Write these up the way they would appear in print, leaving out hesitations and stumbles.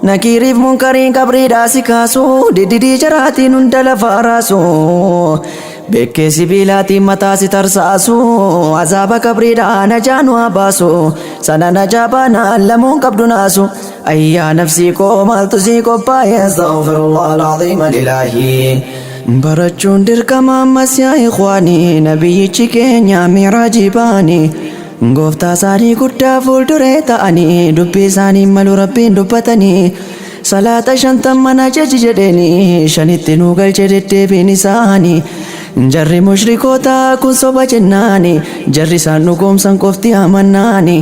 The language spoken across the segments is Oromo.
Nakiriif munkariin qabriidhaa si kaasu dididii jaraatiin hunda lafa raasu bekkee sibiilaatiin mataa si tarsaasu azaaba qabriidhaa najaa nu haa baasu sana najaa baanaan lamuun qabdu naasu ayyaa nafsii koo maaltu sii qophaa'e astaghfirullah al-aziim lilaahi barachuun dirqama ammas yaa ikhwaanii nabiyyichi keenya miiraajii baanii gooftaa isaanii guddaa fuulduree ta'anii dubbii isaanii malu rabbiin dubbatanii salaata 50 jaji jedhanii shanitti nu galche deddeebiin isaanii jarri mushrikoota kun soba jennaani jarri isaan dhugoomsan qofti amannaani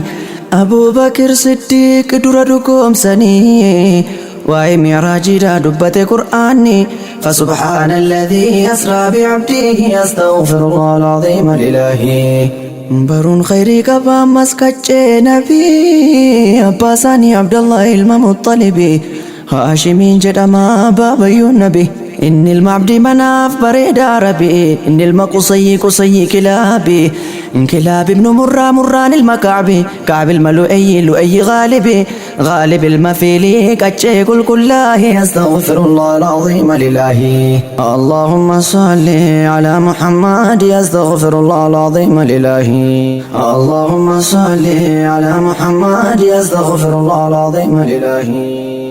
Abuubakir Siddiiq dura dhugoomsanii waa'ee mi'raajiidhaa dubbate qur'aanni فسبحان الذي أسرى بعبده أستغفر الله العظيم لله برون خيري كبا مسكتش نبي أباساني عبد الله المطلبي هاشمين جدما بابا النبي إن المعبد مناف بريد عربي إن المقصي قصي كلابي إن كلاب ابن مران المكعبي كعب الملؤي لؤي غالبي غالب المفيلي كتشي كلاه أستغفر الله العظيم لله اللهم صل على محمد أستغفر الله العظيم لله اللهم صل على محمد أستغفر الله العظيم لله